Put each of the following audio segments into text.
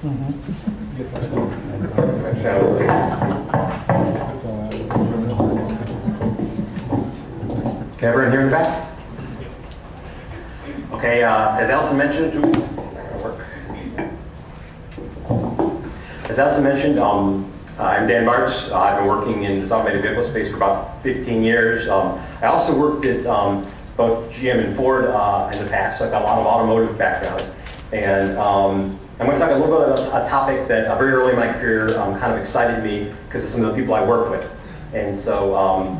Okay, everyone here in the back? Okay, as Allison mentioned, oops, it's not going to work. As Allison mentioned, I'm Dan Bartz. I've been working in this automated vehicle space for about 15 years. I also worked at both GM and Ford in the past, so I've got a lot of automotive background. And I'm going to talk a little bit about a topic that very early in my career kind of excited me because of some of the people I work with. And so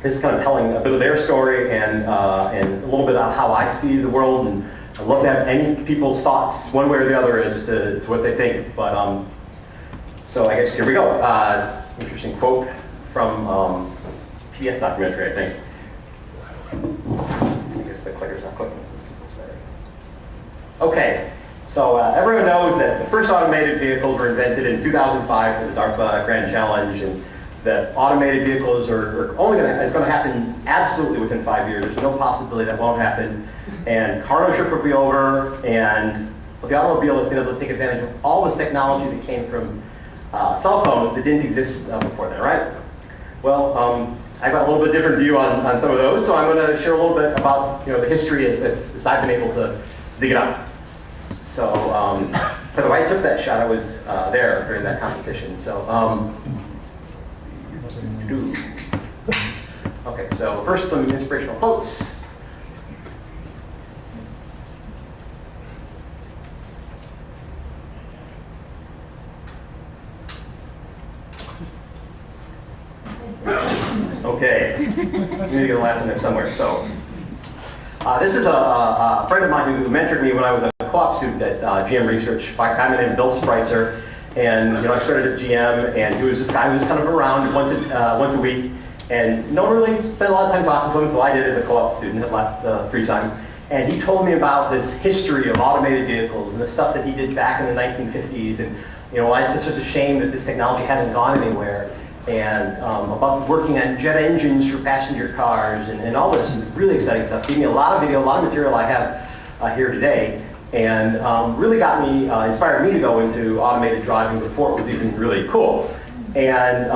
this is kind of telling a bit of their story and a little bit about how I see the world, and I'd love to have any people's thoughts one way or the other as to what they think. But so I guess here we go. Interesting quote from PBS documentary, I think. I guess the clicker's not clicking. Okay, so everyone knows that the first automated vehicles were invented in 2005 for the DARPA Grand Challenge, and that automated vehicles are only it's going to happen absolutely within 5 years. There's no possibility that won't happen. And car ownership will be over, and the automobile has been able to take advantage of all this technology that came from cell phones that didn't exist before then, right? Well, I've got a little bit different view on some of those, so I'm going to share a little bit about the history as I've been able to dig it up. So, by the way, I took that shot. I was there during that competition. So, okay. So first, some inspirational quotes. Okay, I need to get a laugh in there somewhere. So, this is a friend of mine who mentored me when I was a co-op student at GM Research. By the time named Bill Spreitzer, and I started at GM, and he was this guy who was kind of around once a week, and no one really spent a lot of time talking to him, so I did as a co-op student at last free time. And he told me about this history of automated vehicles and the stuff that he did back in the 1950s, and why it's just a shame that this technology hasn't gone anywhere. And about working on jet engines for passenger cars and all this really exciting stuff. Gave me a lot of video, a lot of material I have here today, and really got me, inspired me to go into automated driving before it was even really cool. And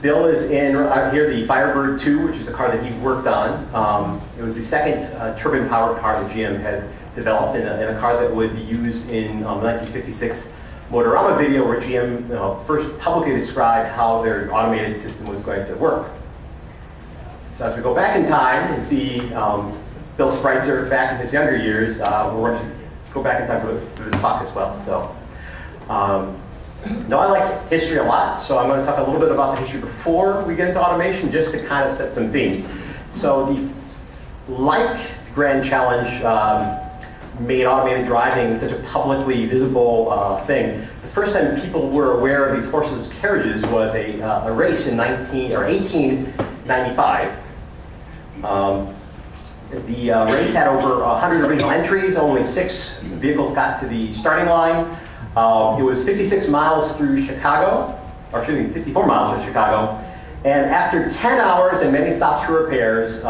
Bill is in here the Firebird 2, which is a car that he worked on. It was the second turbine-powered car that GM had developed in a car that would be used in the 1956 Motorama video, where GM first publicly described how their automated system was going to work. So as we go back in time and see Bill Spreitzer back in his younger years, we're going to go back in time for this talk as well. So, I like history a lot, so I'm going to talk a little bit about the history before we get into automation, just to kind of set some themes. So the Grand Challenge made automated driving such a publicly visible thing. The first time people were aware of these horseless carriages was a race in 1895. The race had over 100 original entries. Only 6 vehicles got to the starting line. It was 56 miles through Chicago, or excuse me, 54 miles through Chicago. And after 10 hours and many stops for repairs,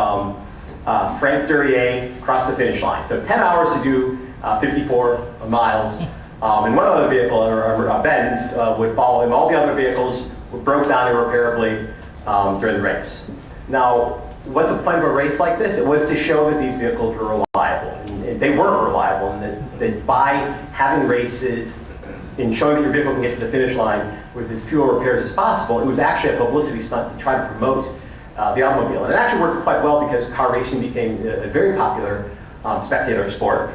Frank Duryea crossed the finish line. So 10 hours to do 54 miles. And one other vehicle, or Benz, would follow him. All the other vehicles were broke down irreparably during the race. Now, what's the point of a race like this? It was to show that these vehicles were reliable. And they were reliable, and that by having races and showing that your vehicle can get to the finish line with as few repairs as possible, it was actually a publicity stunt to try to promote the automobile. And it actually worked quite well because car racing became a very popular spectator sport.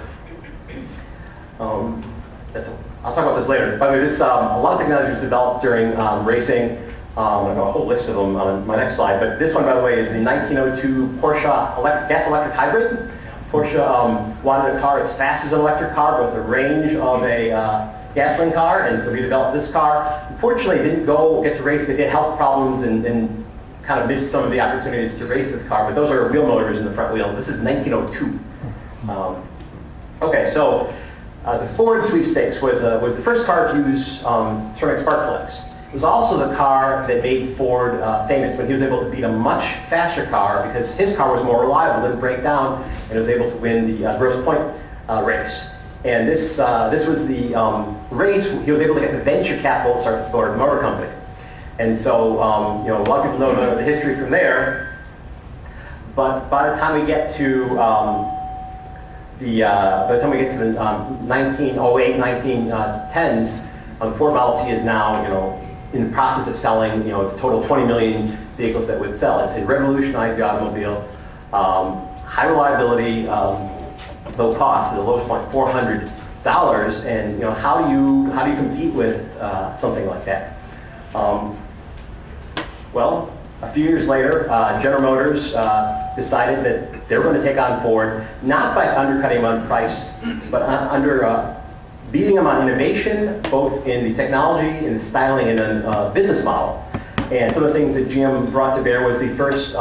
I'll talk about this later. By the way, a lot of technology was developed during racing. I've got a whole list of them on my next slide. But this one, by the way, is the 1902 Porsche gas-electric hybrid. Porsche wanted a car as fast as an electric car, but with the range of a gasoline car, and so we developed this car. Unfortunately, it didn't get to race because he had health problems and kind of missed some of the opportunities to race this car, but those are wheel motors in the front wheel. This is 1902. Okay, so the Ford Sweepstakes was the first car to use ceramic spark plugs. It was also the car that made Ford famous when he was able to beat a much faster car because his car was more reliable, didn't break down, and was able to win the Grosse Pointe race. And this was the race, he was able to get the venture capital to start the Ford Motor Company. And so, you know, a lot of people know the history from there. But by the time we get to the 1908, 1910s, the Ford Model T is now, you know, in the process of selling, you know, a total 20 million vehicles that would sell. It revolutionized the automobile. High reliability, low cost, the lowest point $400, and you know, how do you compete with something like that? Well, a few years later, General Motors decided that they were going to take on Ford, not by undercutting them on price, but beating them on innovation, both in the technology, in the styling, and the business model. And some of the things that GM brought to bear was the first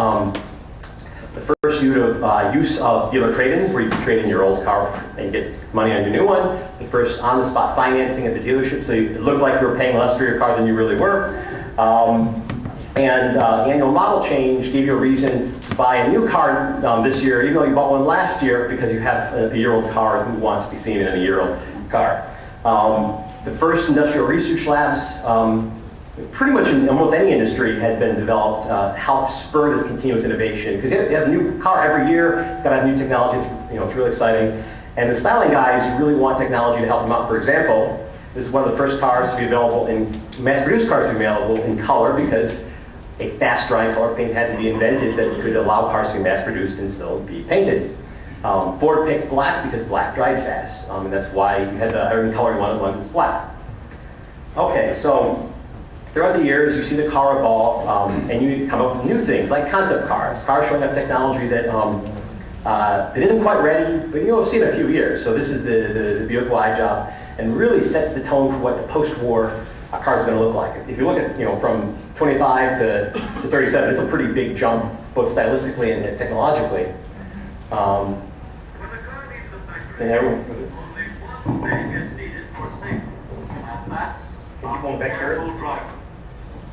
use of dealer trade-ins, where you can trade in your old car and get money on your new one. The first on-the-spot financing at the dealership, so it looked like you were paying less for your car than you really were. Annual model change gave you a reason to buy a new car this year, even though you bought one last year, because you have a year-old car. Who wants to be seen in a year-old car? The first industrial research labs, pretty much in almost any industry, had been developed to help spur this continuous innovation. Because you have a new car every year, it's got to have new technology. It's really exciting. And the styling guys really want technology to help them out. For example, this is one of the first cars to be available mass-produced cars to be available in color, because a fast-drying color paint had to be invented that could allow cars to be mass-produced and still be painted. Ford picked black because black dried fast, and that's why you had every color you wanted as long as it's black. Okay, so throughout the years, you see the car evolve, and you come up with new things, like concept cars showing up technology that isn't quite ready, but you'll see in a few years. So this is the vehicle eye job, and really sets the tone for what the post-war car is going to look like. If you look at, from 25 to 37, it's a pretty big jump, both stylistically and technologically. And everyone, only one thing is needed for safety, and that's a careful driver.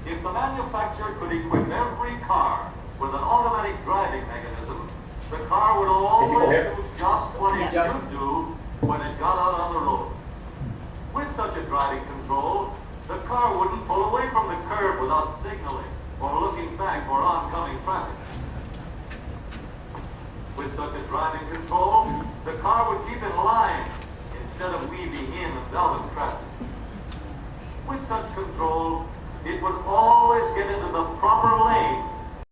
If the manufacturer could equip every car with an automatic driving mechanism, the car would always do just what it should do when it got out on the road. With such a driving control, the car wouldn't pull away from the curb without signaling or looking back for oncoming traffic. With such a driving control, the car would keep in line instead of weaving in and out of traffic. With such control, it would always get into the proper lane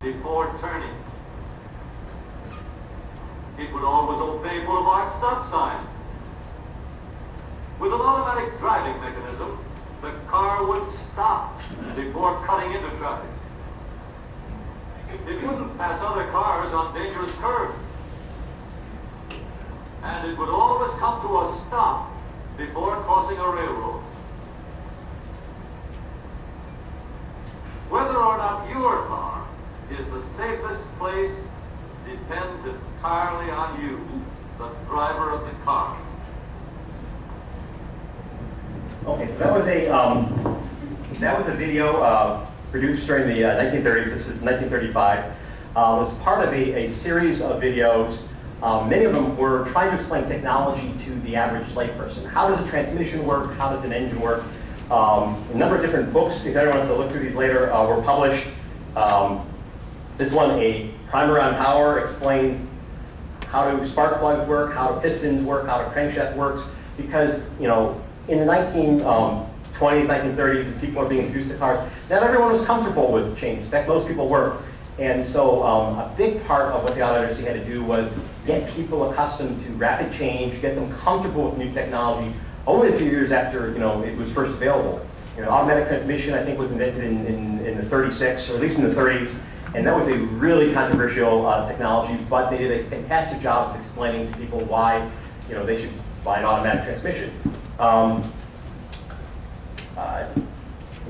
before turning. It would always obey boulevard stop signs. With an automatic driving mechanism, the car would stop before cutting into traffic. It wouldn't pass other cars on dangerous curves. And it would always come to a stop before crossing a railroad. Whether or not your car is the safest place depends entirely on you, the driver of the car. Okay, so that was a video produced during the 1930s. This is 1935. It was part of a series of videos. Many of them were trying to explain technology to the average layperson. How does a transmission work? How does an engine work? A number of different books, if anyone wants to look through these later, were published. This one, A Primer on Power, explains how do spark plugs work, how pistons work, how a crankshaft works, because, in the 1920s, 1930s, as people were being introduced to cars, not everyone was comfortable with change. In fact, most people weren't. And so a big part of what the auto industry had to do was get people accustomed to rapid change, get them comfortable with new technology, only a few years after it was first available. Automatic transmission, I think, was invented in the 36, or at least in the 30s, and that was a really controversial technology, but they did a fantastic job of explaining to people why they should buy an automatic transmission.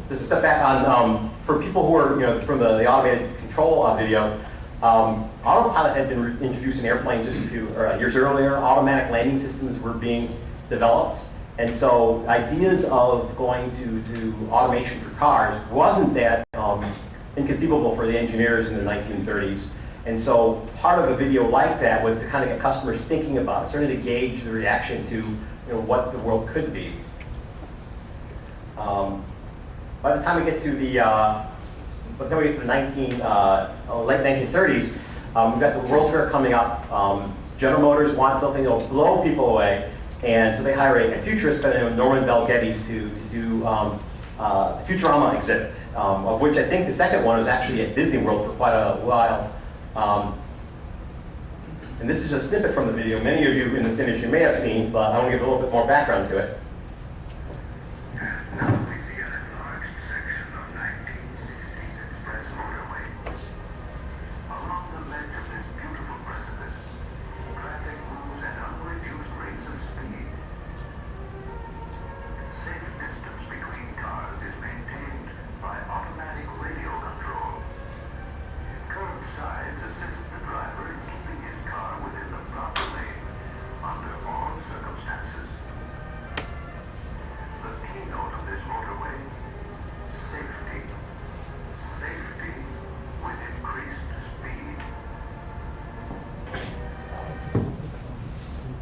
Just a step back on, for people who are, from the automated control video, autopilot had been introduced in airplanes just a few years earlier. Automatic landing systems were being developed. And so ideas of going to automation for cars wasn't that inconceivable for the engineers in the 1930s. And so part of a video like that was to kind of get customers thinking about it, starting to gauge the reaction to what the world could be. By the time we get to the late 1930s, we've got the World's Fair coming up. General Motors wants something that'll blow people away, and so they hire a futurist by the name of Norman Bell Geddes to do a Futurama exhibit, of which I think the second one was actually at Disney World for quite a while. And this is a snippet from the video many of you in this industry may have seen, but I want to give a little bit more background to it.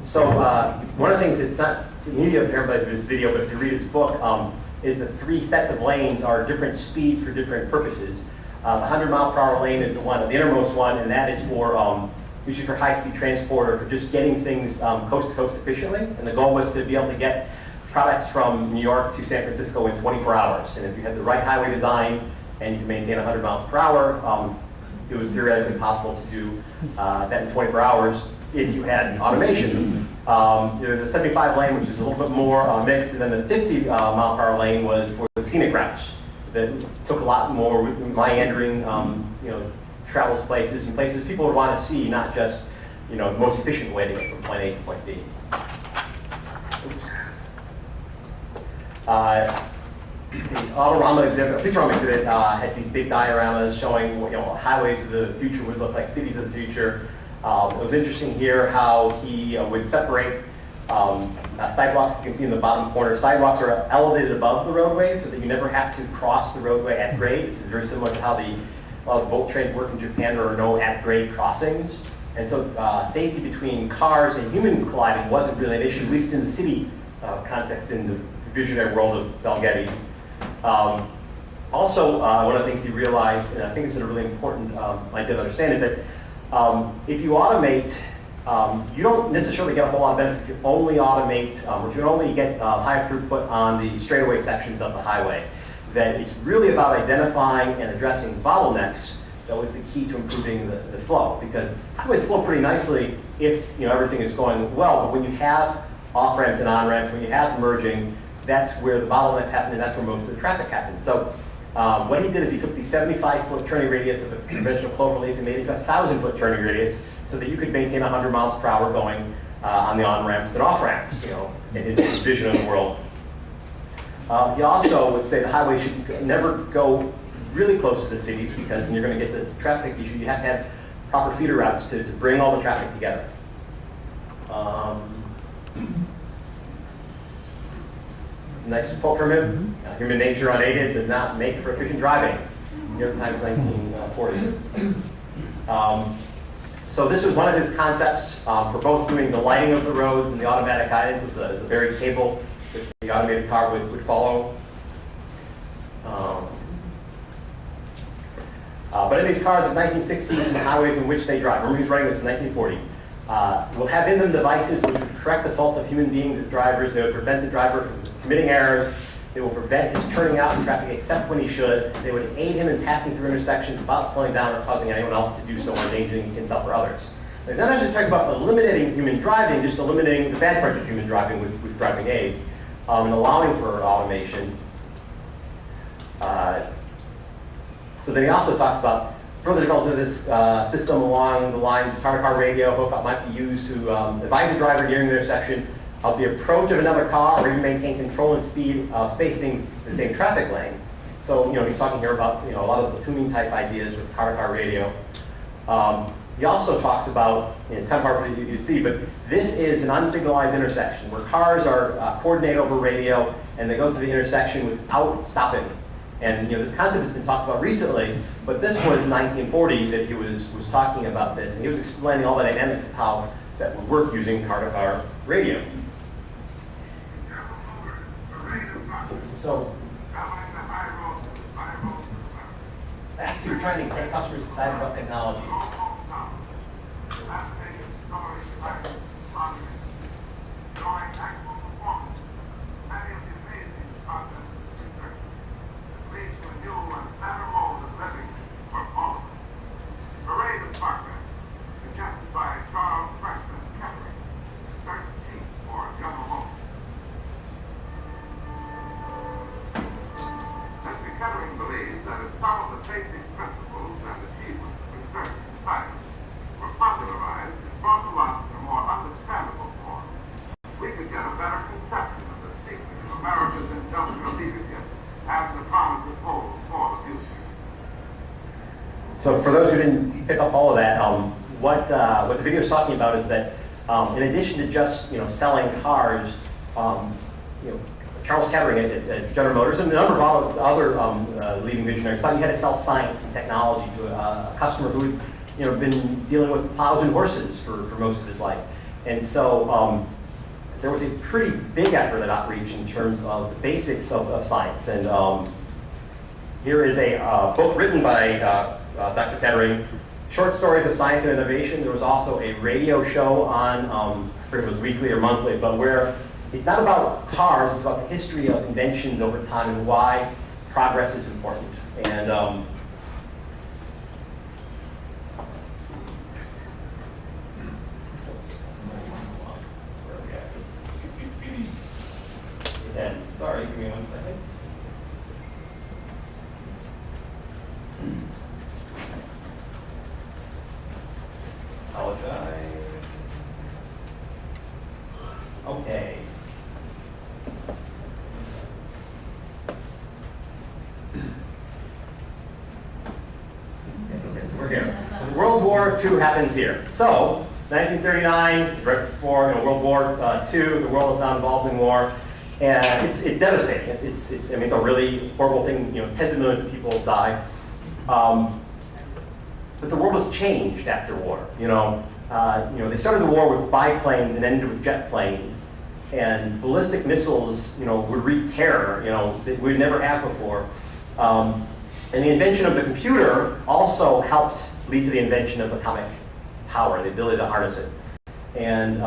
So one of the things that's not immediate for everybody in this video, but if you read his book, is the 3 sets of lanes are different speeds for different purposes. The 100-mile-per-hour lane is the innermost one, and that is for usually for high-speed transport or for just getting things coast to coast efficiently. And the goal was to be able to get products from New York to San Francisco in 24 hours. And if you had the right highway design and you could maintain 100 miles per hour, it was theoretically possible to do that in 24 hours. If you had automation. There's a 75 lane, which is a little bit more mixed, and then the 50 mile per hour lane was for the scenic routes that took a lot more meandering, travels places and places people would want to see, not just the most efficient way to get from point A to point B. The Futurama exhibit had these big dioramas showing what highways of the future would look like, cities of the future. It was interesting here how he would separate sidewalks. You can see in the bottom corner, sidewalks are elevated above the roadway so that you never have to cross the roadway at grade. This is very similar to how the boat trains work in Japan. There are no at-grade crossings. And so safety between cars and humans colliding wasn't really an issue, at least in the city context in the visionary world of Bell Geddes. Also, one of the things he realized, and I think this is a really important idea to understand, is that if you automate, you don't necessarily get a whole lot of benefit if you only automate, or if you only get high throughput on the straightaway sections of the highway. That it's really about identifying and addressing bottlenecks that was the key to improving the flow. Because highways flow pretty nicely if everything is going well, but when you have off-ramps and on-ramps, when you have merging, that's where the bottlenecks happen and that's where most of the traffic happens. So what he did is he took the 75-foot turning radius of a conventional cloverleaf and made it to a 1,000-foot turning radius so that you could maintain 100 miles per hour going on the on-ramps and off-ramps, in his vision of the world. He also would say the highway should never go really close to the cities because then you're going to get the traffic issue. You have to have proper feeder routes to bring all the traffic together. It's a nice quote from him. Human nature unaided does not make for efficient driving. New York Times, 1940. So this was one of his concepts for both doing the lighting of the roads and the automatic guidance. It was a buried cable that the automated car would follow. But in these cars of 1960s and the highways in which they drive, remember he's writing this in 1940, will have in them devices which would correct the faults of human beings as drivers. They would prevent the driver from committing errors. They will prevent his turning out in traffic except when he should. They would aid him in passing through intersections without slowing down or causing anyone else to do so or endangering himself or others. There's not actually talking about eliminating human driving, just eliminating the bad parts of human driving with driving aids and allowing for automation. So then he also talks about further development of this system along the lines of car-to-car radio hookup might be used to advise the driver during the intersection of the approach of another car or even maintain control and speed spacing in the same traffic lane. So he's talking here about a lot of the platooning type ideas with car-to-car radio. He also talks about, it's kind of hard for you to see, but this is an unsignalized intersection where cars are coordinated over radio and they go through the intersection without stopping. And this concept has been talked about recently, but this was 1940 that he was talking about this, and he was explaining all the dynamics of how that would work using car-to-car radio. So trying to get customers excited about technologies. So for those who didn't pick up all of that, what the video is talking about is that in addition to just selling cars, Charles Kettering at General Motors and a number of other leading visionaries thought you had to sell science and technology to a customer who had been dealing with plows and horses for most of his life. And so there was a pretty big effort at Outreach in terms of the basics of science. And here is a book written by Dr. Kettering, Short Stories of Science and Innovation. There was also a radio show on, I forget if it was weekly or monthly, but where it's not about cars, it's about the history of inventions over time and why progress is important. And sorry, give me 1 second. Apologize. Okay. So we're here. World War II happens here. So, 1939, right before World War II, the world is now involved in war, and it's devastating. It's a really horrible thing. Tens of millions of people die. But the world has changed after war. They started the war with biplanes and ended with jet planes, and ballistic missiles, would wreak terror, that we'd never had before. And the invention of the computer also helped lead to the invention of atomic power, the ability to harness it. And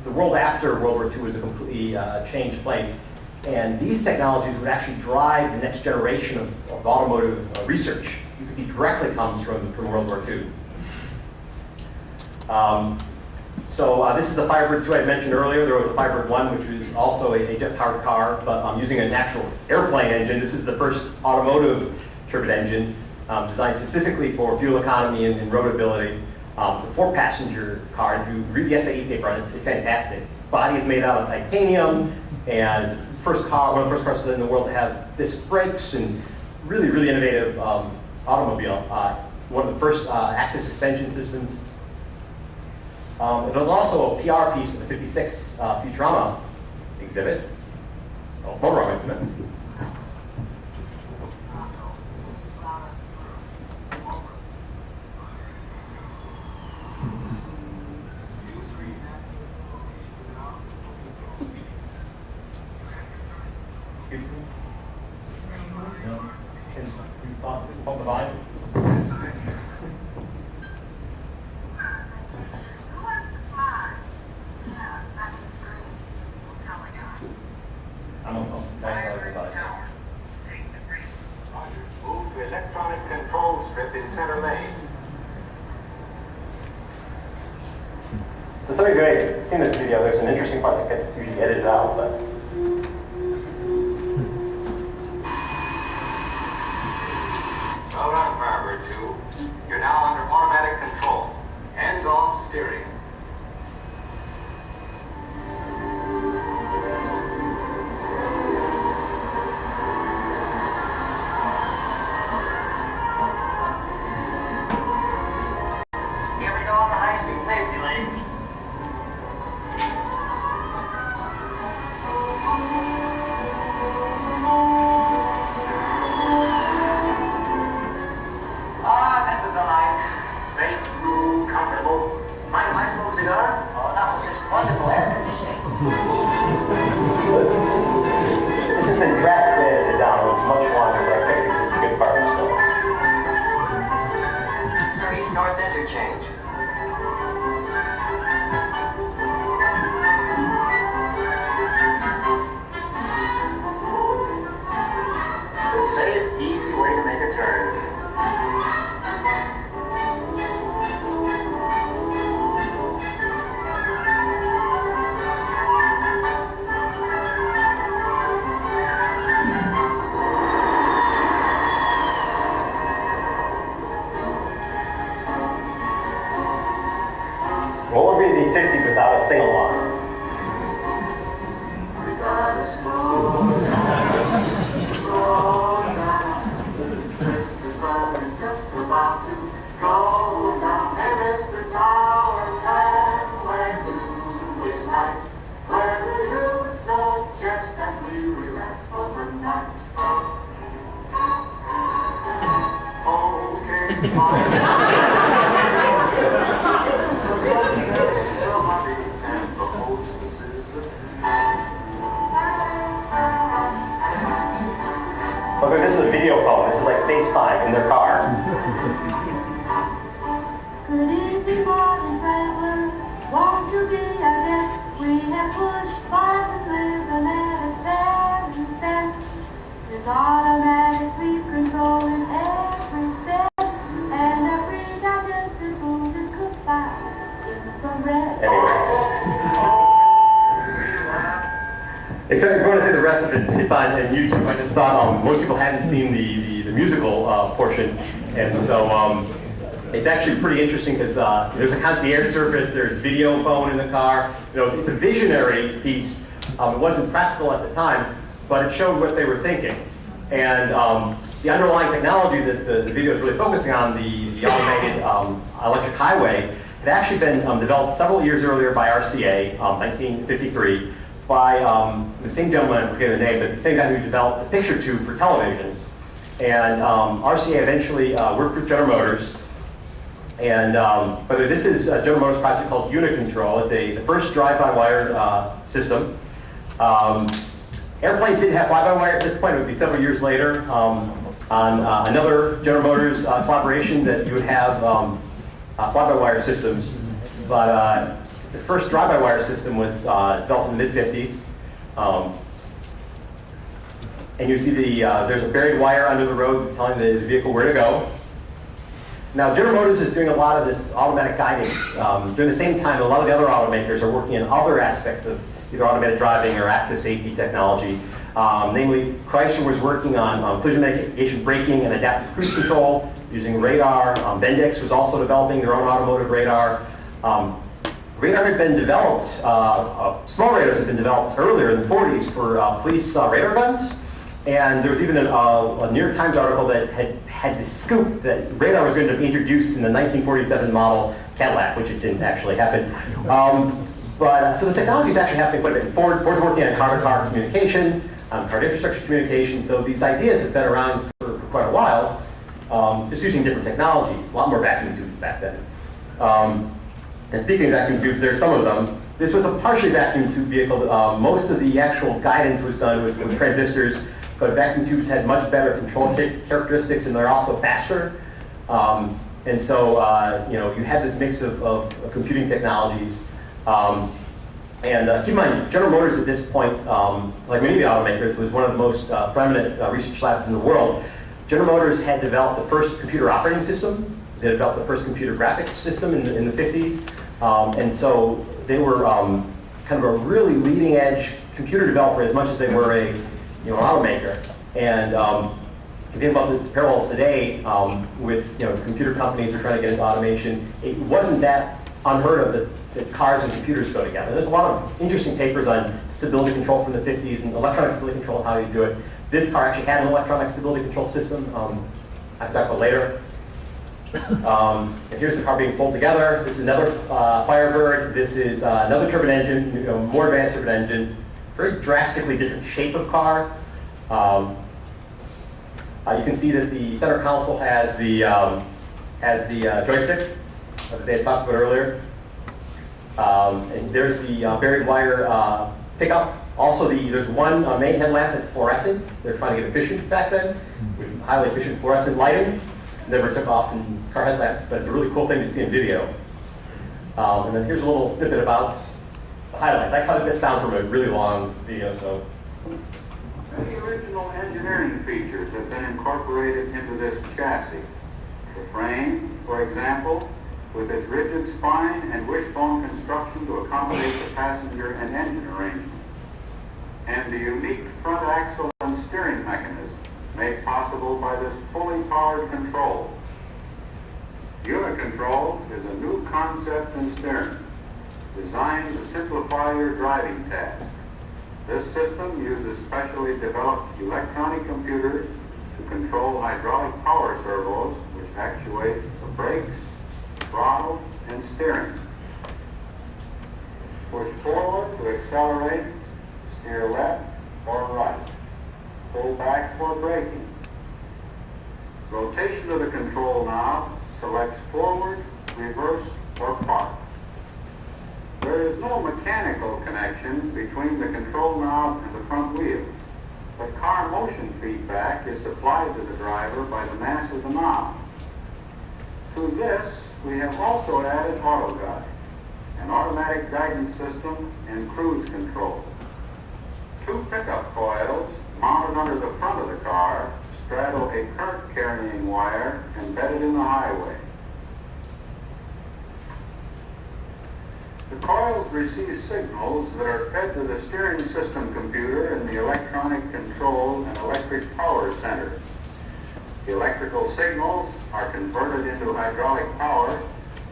the world after World War II was a completely changed place. And these technologies would actually drive the next generation of automotive research. You could see directly comes from World War II. So this is the Firebird 2 I mentioned earlier. There was a Firebird 1, which was also a jet-powered car, but using a natural airplane engine. This is the first automotive turbine engine designed specifically for fuel economy and roadability. It's a 4-passenger car. If you read the essay paper on it, it's fantastic. Body is made out of titanium, and one of the first cars in the world to have disc brakes and really, really innovative automobile. One of the first active suspension systems. It was also a PR piece for the 56 Futurama exhibit. Motor exhibit. Hold the volume. Move to electronic control strip in center lane. So some of you may have seen this video. There's an interesting part that gets usually edited out, but Well done, Firebird 2. You're now under automatic control. Hands-off steering. Here we go on the high-speed safety lane. Okay, this is a video phone. This is like FaceTime in their car. Could it be modern travelers want to be a guest? We have pushed buttons, living and it's very fast. Since automatics we've controlling every step, and every digested food is cooked by infrared. If you're going to see the rest of it, it's on YouTube. I just thought most people haven't seen the musical portion, and so it's actually pretty interesting because there's a concierge service, there's video phone in the car. You know, it's a visionary piece. It wasn't practical at the time, but it showed what they were thinking. And the underlying technology that the video is really focusing on, the automated electric highway, had actually been developed several years earlier by RCA, 1953. By the same gentleman, I forget the name, but the same guy who developed the picture tube for television. And RCA eventually worked with General Motors. And but this is a General Motors project called Unicontrol. It's the first drive-by-wire system. Airplanes didn't have fly-by-wire at this point. It would be several years later on another General Motors collaboration that you would have fly-by-wire systems. But the first drive-by-wire system was developed in the mid-50s. And you see there's a buried wire under the road telling the vehicle where to go. Now, General Motors is doing a lot of this automatic guidance. During the same time, a lot of the other automakers are working on other aspects of either automated driving or active safety technology. Namely, Chrysler was working on collision mitigation braking and adaptive cruise control using radar. Bendix was also developing their own automotive radar. Radar had been developed, small radars had been developed earlier in the 40s for police radar guns. And there was even a New York Times article that had the scoop that radar was going to be introduced in the 1947 model Cadillac, which it didn't actually happen. So the technology is actually happening quite a bit. Ford's working on car-to-car communication, car infrastructure communication. So these ideas have been around for quite a while, just using different technologies. A lot more vacuum tubes back then. And speaking of vacuum tubes, there's some of them. This was a partially vacuum tube vehicle. Most of the actual guidance was done with transistors, but vacuum tubes had much better control characteristics, and they're also faster. And so, you had this mix of computing technologies. Keep in mind, General Motors at this point, like many of the automakers, was one of the most prominent research labs in the world. General Motors had developed the first computer operating system. They developed the first computer graphics system in the 50s. And so they were kind of a really leading edge computer developer as much as they were an automaker. And if you think about the parallels today with computer companies who are trying to get into automation, it wasn't that unheard of that cars and computers go together. There's a lot of interesting papers on stability control from the 50s and electronic stability control, how you do it. This car actually had an electronic stability control system. I'll talk about later. And here's the car being pulled together. This is another Firebird. This is another turbine engine, more advanced turbine engine. Very drastically different shape of car. You can see that the center console has the joystick that they had talked about earlier. And there's the buried wire pickup. Also, there's one main headlamp that's fluorescent. They're trying to get efficient back then with highly efficient fluorescent lighting. Never took off in car headlamps, but it's a really cool thing to see in video. And then here's a little snippet about the highlights. I cut this down from a really long video, so. The original engineering features have been incorporated into this chassis. The frame, for example, with its rigid spine and wishbone construction to accommodate the passenger and engine arrangement. And the unique front axle and steering mechanism made possible by this fully powered control. Unicontrol is a new concept in steering, designed to simplify your driving task. This system uses specially developed electronic computers to control hydraulic power servos which actuate the brakes, throttle, and steering. Push forward to accelerate, steer left or right. Pull back for braking. Rotation of the control knob selects forward, reverse, or park. There is no mechanical connection between the control knob and the front wheel, but car motion feedback is supplied to the driver by the mass of the knob. To this, we have also added auto guide, an automatic guidance system and cruise control. 2 pickup coils mounted under the front of the car straddle a current carrying wire embedded in the highway. The coils receive signals that are fed to the steering system computer in the electronic control and electric power center. The electrical signals are converted into hydraulic power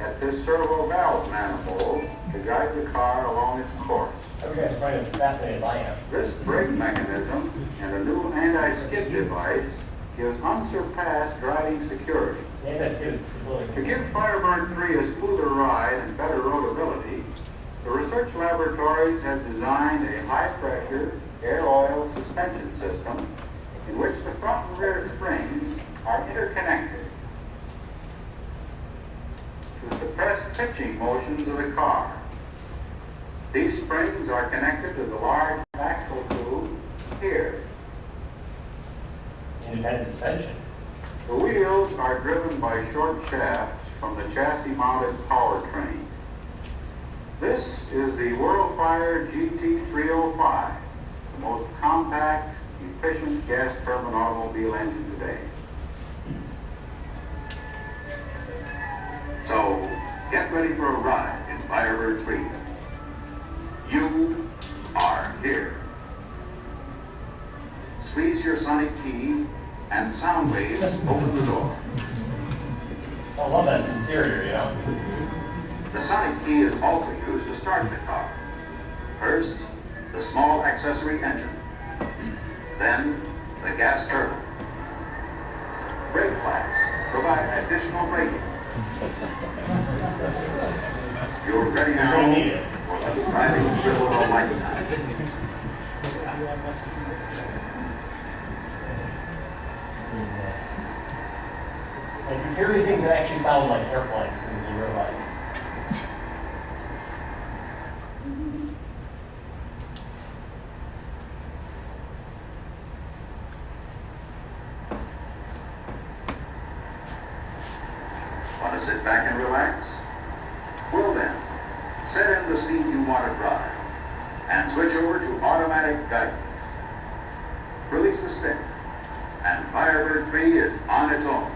at this servo valve manifold to guide the car along its course. You guys are probably as fascinated as I am. This brake mechanism and a new anti-skid device gives unsurpassed driving security. To give Firebird 3 a smoother ride and better roadability, the research laboratories have designed a high-pressure, air-oil suspension system in which the front and rear springs are interconnected to suppress pitching motions of the car. These springs are connected to the large axle tube here. Independent suspension. The wheels are driven by short shafts from the chassis-mounted powertrain. This is the WorldFire GT305, the most compact, efficient gas turbine automobile engine today. So, get ready for a ride in Firebird 3. You are here. Squeeze your sonic key and sound waves open the door. I love that interior, you know. The sonic key is also used to start the car. First, the small accessory engine. Then, the gas turbine. Brake flaps provide additional braking. You're ready now for the driving thrill of a lifetime. Like, you hear these things that actually sound like airplanes in real life. Want to sit back and relax? Well then, set in the speed you want to drive and switch over to automatic guidance. Release the stick and Firebird 3 is on its own,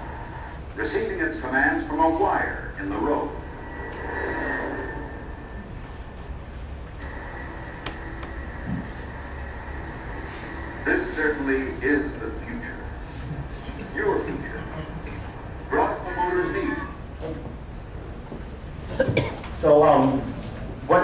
receiving its commands from a wire in the road. This certainly is the future. Your future. Brought the motors need. So, what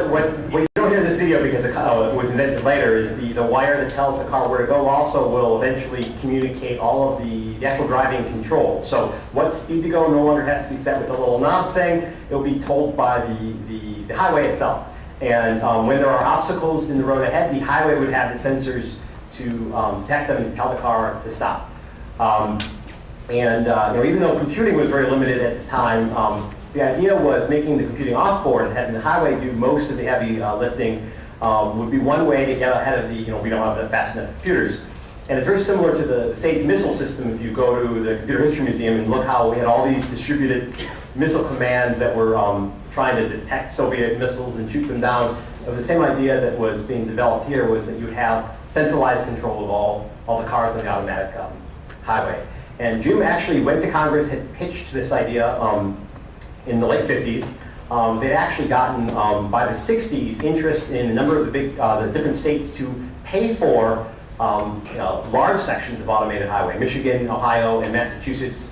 you don't hear in this video because it was invented later is the wire that tells the car where to go also will eventually communicate all of the actual driving controls. So what speed to go no longer has to be set with a little knob thing. It will be told by the highway itself. And when there are obstacles in the road ahead, the highway would have the sensors to detect them and tell the car to stop. Even though computing was very limited at the time, the idea was making the computing off-board and having the highway do most of the heavy lifting would be one way to get ahead of we don't have fast enough computers. And it's very similar to the Sage missile system if you go to the Computer History Museum and look how we had all these distributed missile commands that were trying to detect Soviet missiles and shoot them down. It was the same idea that was being developed here, was that you would have centralized control of all the cars on the automatic highway. And Jim actually went to Congress, had pitched this idea in the late 50s. They'd actually gotten, by the 60s, interest in a number of the different states to pay for large sections of automated highway. Michigan, Ohio, and Massachusetts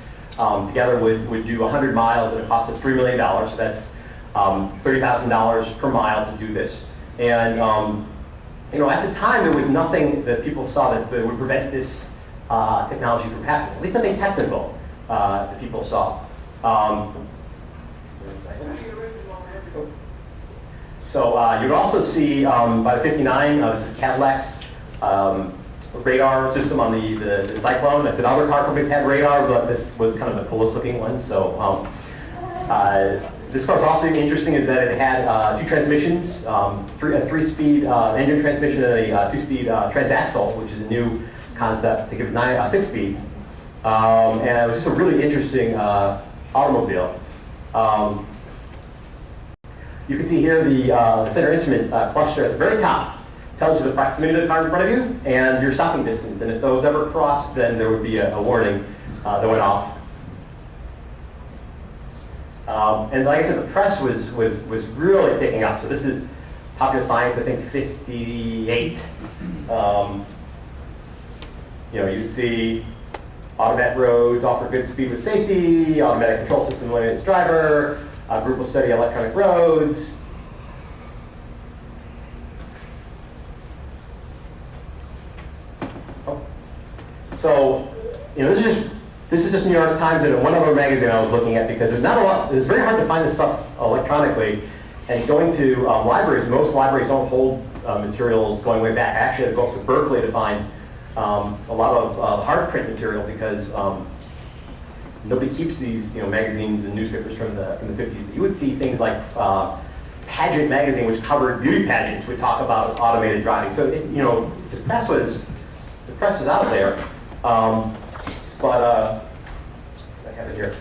together would do 100 miles at a cost of $3 million. So that's $30,000 per mile to do this. And at the time, there was nothing that people saw that would prevent this technology from happening. At least nothing technical that people saw. So you'd also see by the 59, this is Cadillac's radar system on the Cyclone. I said other car companies had radar, but this was kind of the coolest looking one. So this car's also interesting is that it had 2 transmissions, a 3-speed engine transmission and a 2-speed transaxle, which is a new concept to give 6 speeds. And it was just a really interesting automobile. You can see here the center instrument cluster at the very top tells you the proximity to the car in front of you and your stopping distance. And if those ever crossed, then there would be a warning that went off. And like I said, the press was really picking up. So this is Popular Science, I think 58. You know, you can see automatic roads offer good speed with safety, automatic control system eliminates driver, group will study electronic roads. So, you know, this is just New York Times and one other magazine I was looking at because there's not a lot. It's very hard to find this stuff electronically. And going to libraries, most libraries don't hold materials going way back. I actually had to go up to Berkeley to find a lot of hard print material because nobody keeps these, you know, magazines and newspapers from the 50s. But you would see things like Pageant magazine, which covered beauty pageants, would talk about automated driving. So you know, the press was out there. I have it here.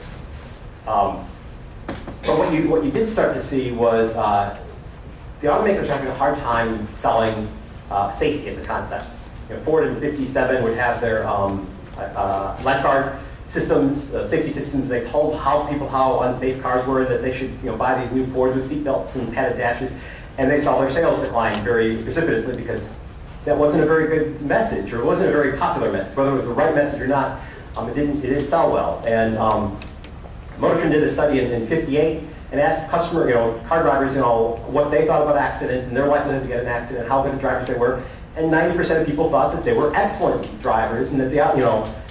But what you did start to see was the automakers were having a hard time selling safety as a concept. You know, Ford in '57 would have their lifeguard systems, safety systems. They told people how unsafe cars were, that they should, you know, buy these new Fords with seat belts and padded dashes, and they saw their sales decline very precipitously because that wasn't a very good message, or it wasn't a very popular message. Whether it was the right message or not, it didn't sell well. And Motor Trend did a study in '58 and asked car drivers, what they thought about accidents and their likelihood to get an accident, how good of drivers they were. And 90% of people thought that they were excellent drivers, and that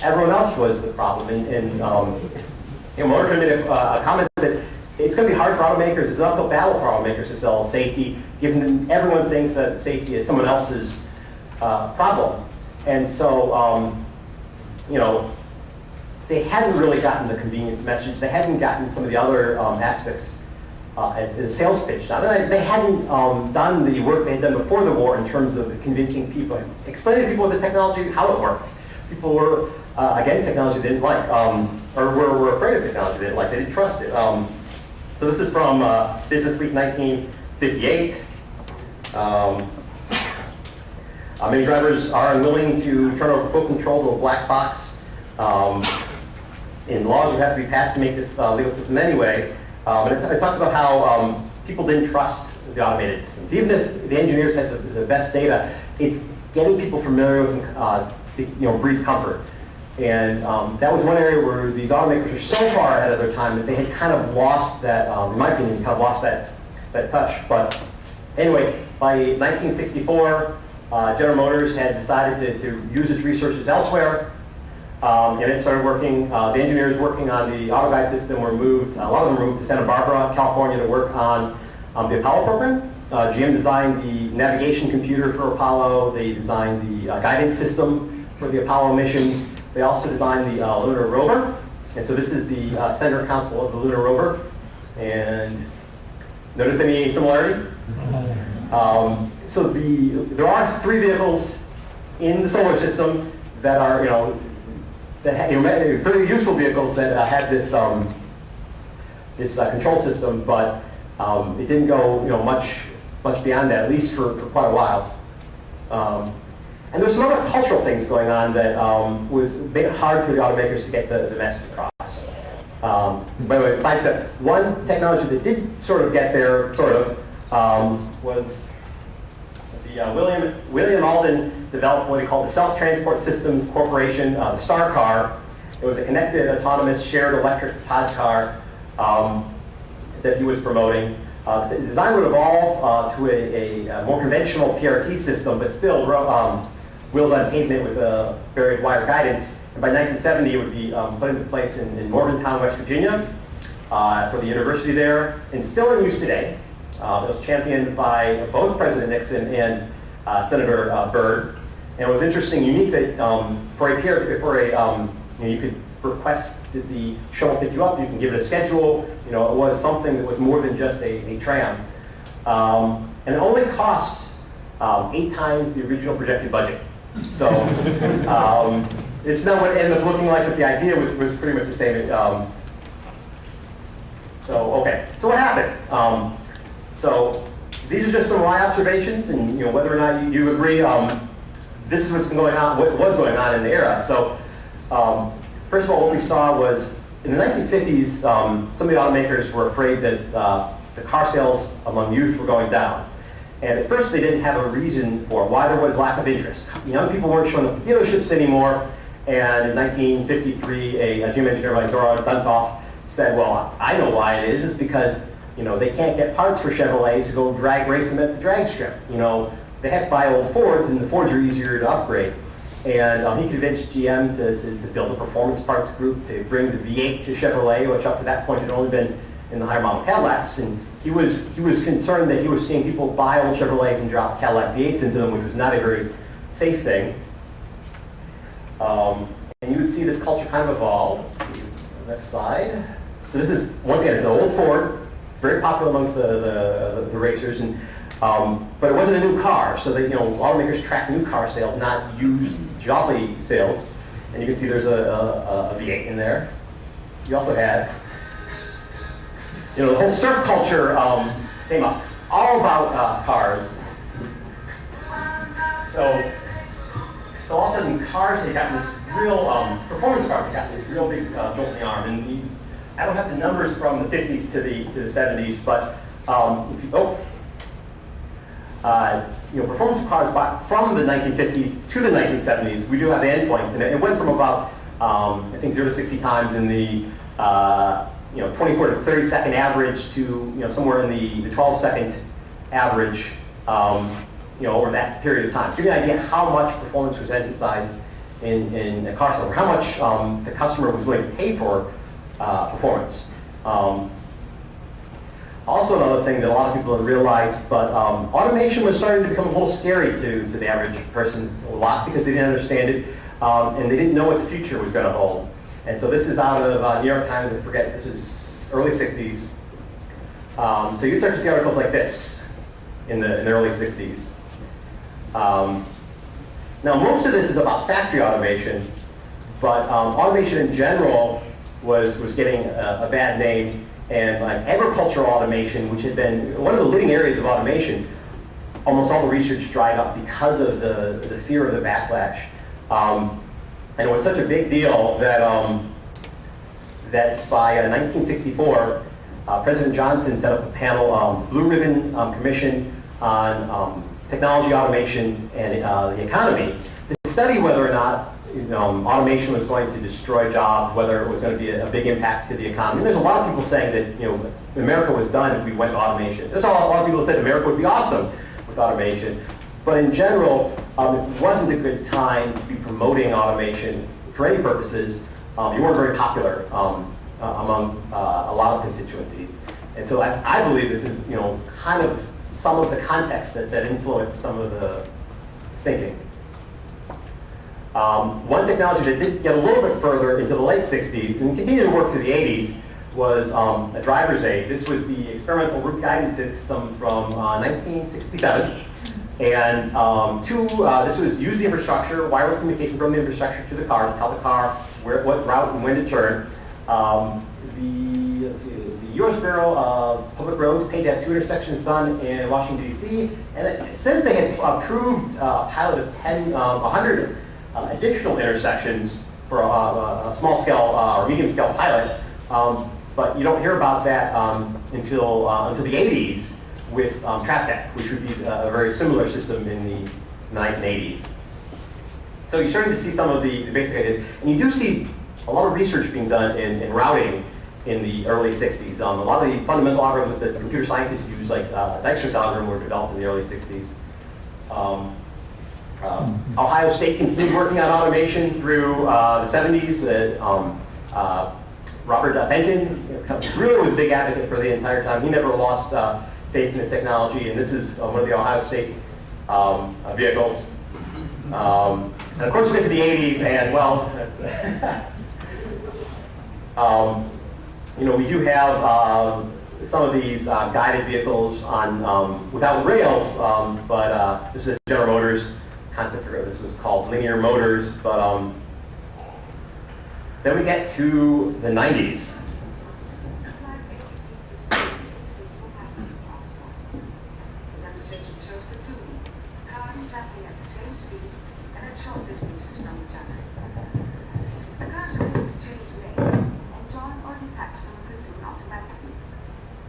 everyone else was the problem. And Motor Trend made a comment that it's going to be hard for automakers. It's an uphill battle for automakers to sell safety, given that everyone thinks that safety is someone else's problem. And so, they hadn't really gotten the convenience message. They hadn't gotten some of the other aspects as a sales pitch. Now, they hadn't done the work they had done before the war in terms of convincing people, explaining to people the technology, how it worked. People were against technology they didn't like, or were afraid of technology they didn't like. They didn't trust it. So this is from Business Week 1958. Many drivers are unwilling to turn over full control to a black box. And laws would have to be passed to make this legal system anyway. But it talks about how people didn't trust the automated systems. Even if the engineers had the best data, it's getting people familiar with breeds comfort. And that was one area where these automakers were so far ahead of their time that they had kind of lost that, in my opinion, kind of lost that touch. But anyway, by 1964, General Motors had decided to use its resources elsewhere. And it started working, the engineers working on the auto guide system were moved, a lot of them were moved to Santa Barbara, California to work on the Apollo program. GM designed the navigation computer for Apollo. They designed the guidance system for the Apollo missions. They also designed the lunar rover. And so this is the center console of the lunar rover. And notice any similarities? So there are 3 vehicles in the solar system that are, very useful vehicles that had this control system, but it didn't go much beyond that, at least for quite a while. And there's some other cultural things going on that made it hard for the automakers to get the message across. By the way, besides that, one technology that did sort of get there, was the William Alden developed what he called the Self-Transport Systems Corporation, the STAR car. It was a connected, autonomous, shared electric pod car that he was promoting. The design would evolve to a more conventional PRT system, but still wheels on pavement with buried wire guidance. And by 1970, it would be put into place in Morgantown, West Virginia, for the university there, and still in use today. It was championed by both President Nixon and Senator Byrd. And it was interesting, unique that you could request that the shuttle pick you up, you can give it a schedule. It was something that was more than just a tram. And it only cost 8 times the original projected budget. So it's not what it ended up looking like, but the idea was pretty much the same. So what happened? So these are just some of my observations, and whether or not you agree, this is what's going on, what was going on in the era. So first of all, what we saw was in the 1950s, some of the automakers were afraid that the car sales among youth were going down. And at first they didn't have a reason for why there was lack of interest. Young people weren't showing up at dealerships anymore. And in 1953, a gym engineer by Zora Duntoff said, well, I know why it is. It's because they can't get parts for Chevrolets to go race them at the drag strip. They have to buy old Fords, and the Fords are easier to upgrade. And he convinced GM to build a performance parts group to bring the V8 to Chevrolet, which up to that point had only been in the higher model Cadillacs. And he was concerned that he was seeing people buy old Chevrolets and drop Cadillac V8s into them, which was not a very safe thing. And you would see this culture kind of evolve. Next slide. So this is, once again, it's an old Ford, very popular amongst the racers, and but it wasn't a new car, so that automakers track new car sales, not used Jolly sales. And you can see there's a V8 in there. You also had, the whole surf culture came up, all about cars. So all of a sudden, cars had gotten this real, performance cars had gotten this real big jolt in the arm. And I don't have the numbers from the 50s to the 70s, but if you, performance cars from the 1950s to the 1970s, we do have the endpoints, and it went from about, I think 0 to 60 times in the 24 to 30 second average to somewhere in the 12-second average, over that period of time. Give you an idea how much performance was emphasized in a car sale, or how much the customer was willing to pay for performance. Also, another thing that a lot of people have realized, but automation was starting to become a little scary to the average person, a lot because they didn't understand it, and they didn't know what the future was going to hold. And so this is out of New York Times, I forget, this is early 60s. So you start to see articles like this in the early 60s. Now, most of this is about factory automation, but automation in general was getting a bad name. And agricultural automation, which had been one of the leading areas of automation, almost all the research dried up because of the fear of the backlash. And it was such a big deal that that by 1964, President Johnson set up a panel, Blue Ribbon Commission on Technology, Automation, and the Economy, to study whether or not automation was going to destroy jobs, whether it was going to be a big impact to the economy. And there's a lot of people saying that America was done if we went to automation. There's a lot of people that said America would be awesome with automation. But in general, it wasn't a good time to be promoting automation for any purposes. You weren't very popular among a lot of constituencies. And so I believe this is kind of some of the context that influenced some of the thinking. One technology that did get a little bit further into the late 60s and continued to work through the 80s was a driver's aid. This was the experimental route guidance system from 1967. And this was use the infrastructure, wireless communication from the infrastructure to the car to tell the car what route and when to turn. The U.S. Bureau of Public Roads paid to have 2 intersections done in Washington, D.C. And it says they had approved a pilot of 100 additional intersections for a small scale or medium scale pilot, but you don't hear about that until the 80s with TrapTech, which would be a very similar system in the 1980s. So you're starting to see some of the basic ideas, and you do see a lot of research being done in routing in the early 60s. A lot of the fundamental algorithms that computer scientists use, like Dijkstra's algorithm, were developed in the early 60s. Ohio State continued working on automation through the 70s. Robert Benton really was a big advocate for the entire time. He never lost faith in the technology, and this is one of the Ohio State vehicles. And of course we get to the 80s, and well, you know, we do have some of these guided vehicles on without rails, but this is General Motors concept. This was called linear motors, but then we get to the 90s.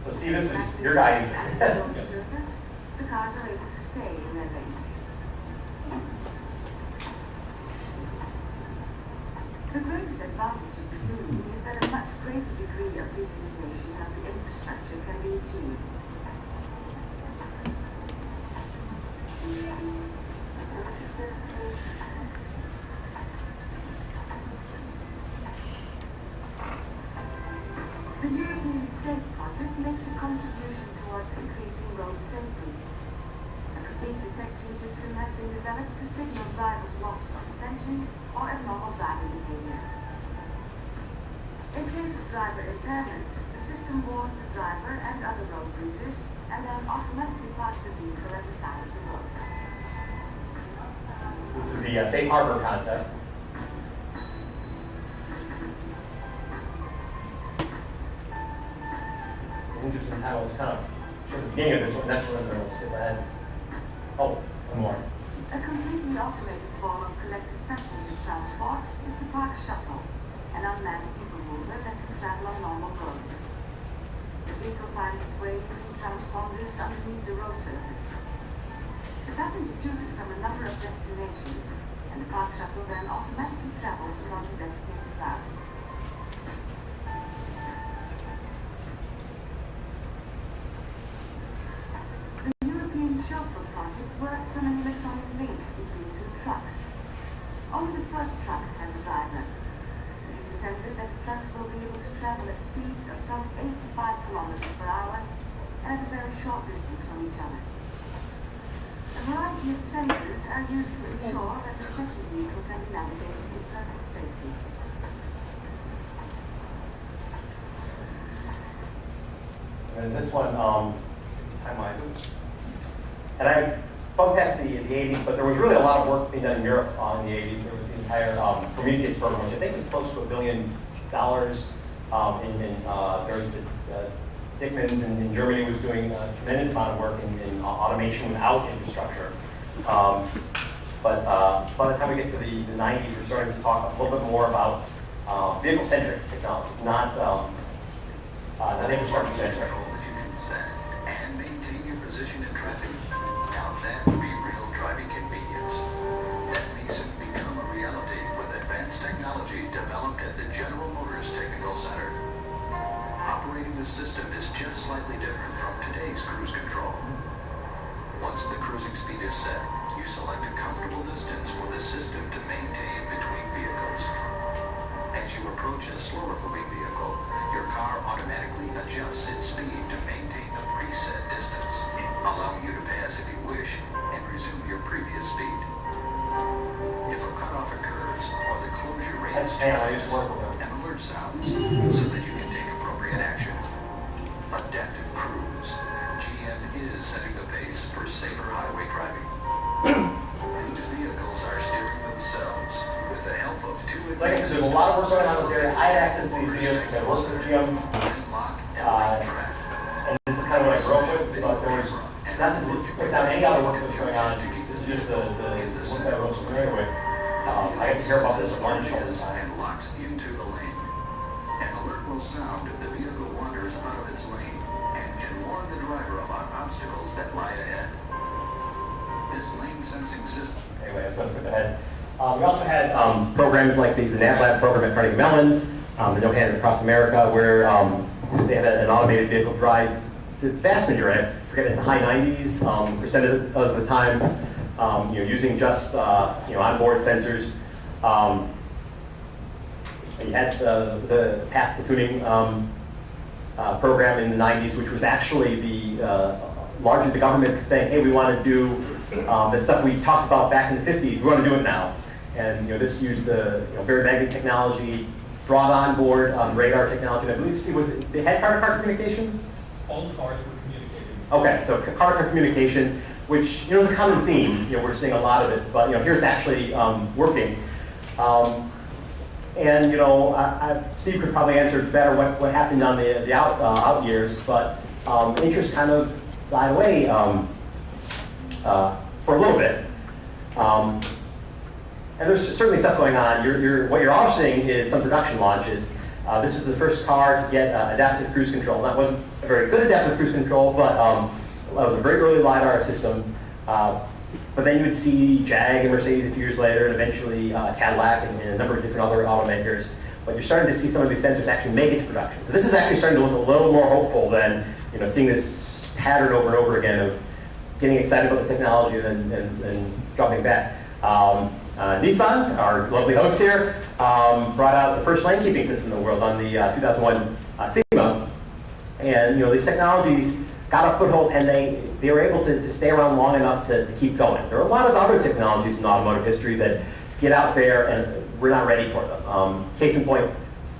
So see, this is your guys. The cars are able to stay in their lane. The greatest advantage of the tuning is that a much greater degree of utilization of the infrastructure can be achieved. The European Safe Project makes a contribution towards increasing road safety. A complete detection system has been developed to signal drivers' loss of attention or abnormal driving behavior. In case of driver impairment, the system warns the driver and other road users and then automatically parks the vehicle at the side of the road. This is the safe harbor concept. Interesting how it was kind of at the beginning of this one. Next one, we'll skip ahead. Oh, one more. A completely automated form of collective passenger transport is the park shuttle, an unmanned people mover that can travel on normal roads. The vehicle finds its way using transponders underneath the road surface. The passenger chooses from a number of destinations, and the park shuttle then automatically travels along the designated route. The European Chauffeur Project works on an electronic link between two trucks. Only the first truck has a driver. It is intended that the trucks will be able to travel at speeds of some 85 kilometers per hour and at a very short distance from each other. A variety of sensors are used to ensure that the second vehicle can be navigated in perfect safety. And this one, timeline. And I bumped past the 80s, but there was really a lot of work being done in Europe in the 80s. There was the entire Prometheus program, which I think was close to $1 billion. There was Dickmans in Germany was doing a tremendous amount of work in automation without infrastructure. But by the time we get to the 90s, we're starting to talk a little bit more about vehicle-centric technologies, not infrastructure-centric. And maintain your position in traffic. Now that would be real driving convenience. That may soon become a reality with advanced technology developed at the General Motors Technical Center. Operating the system is just slightly different from today's cruise control. Once the cruising speed is set, you select a comfortable distance for the system to maintain between vehicles. As you approach a slower moving vehicle, your car automatically adjusts its speed to maintain the preset distance, allowing you to pass if you wish and resume your previous speed. If a cutoff occurs or the closure rate is too fast, an alert sounds so that you can take appropriate action. Adaptive Cruise. GM is setting the pace for safer highway driving. These vehicles are steering themselves with the help of two Like I said, there's a lot of work going on in this area. I had access to these videos because I worked with GM. And this is kind of what I grew up with, but there was not to put down any other work that was going on. This is just the work that I was familiar with. I got to hear about this at lunch all the time. And locks into the lane. An alert will sound if the vehicle wanders out of its lane and can warn the driver about obstacles that lie ahead. This lane sensing system. Anyway, so let's skip ahead. We also had programs like the NavLab program at Carnegie Mellon, the No Hands Across America, where they had an automated vehicle drive. The vast majority, I forget, it's the high 90s percent of the time, using just onboard sensors. You had the path platooning program in the 90s, which was actually largely the government saying, hey, we want to do the stuff we talked about back in the 50s, we want to do it now. And this used the very magnet technology, brought on board radar technology. And I believe, was it, they had car-to-car communication? All the cars were communicating. Okay, so car-to-car communication, which is a common theme. We're seeing a lot of it, but here's actually working. And Steve could probably answer better what happened on the out years, but interest kind of died away for a little bit. And there's certainly stuff going on. What you're all seeing is some production launches. This is the first car to get adaptive cruise control. That wasn't a very good adaptive cruise control, but it was a very early LiDAR system. But then you would see Jag and Mercedes a few years later, and eventually Cadillac and a number of different other automakers. But you're starting to see some of these sensors actually make it to production. So this is actually starting to look a little more hopeful than seeing this pattern over and over again of getting excited about the technology and then dropping back. Nissan, our lovely host here, brought out the first lane keeping system in the world on the 2001 Sigma. And these technologies got a foothold, and they were able to stay around long enough to keep going. There are a lot of other technologies in automotive history that get out there and we're not ready for them. Case in point,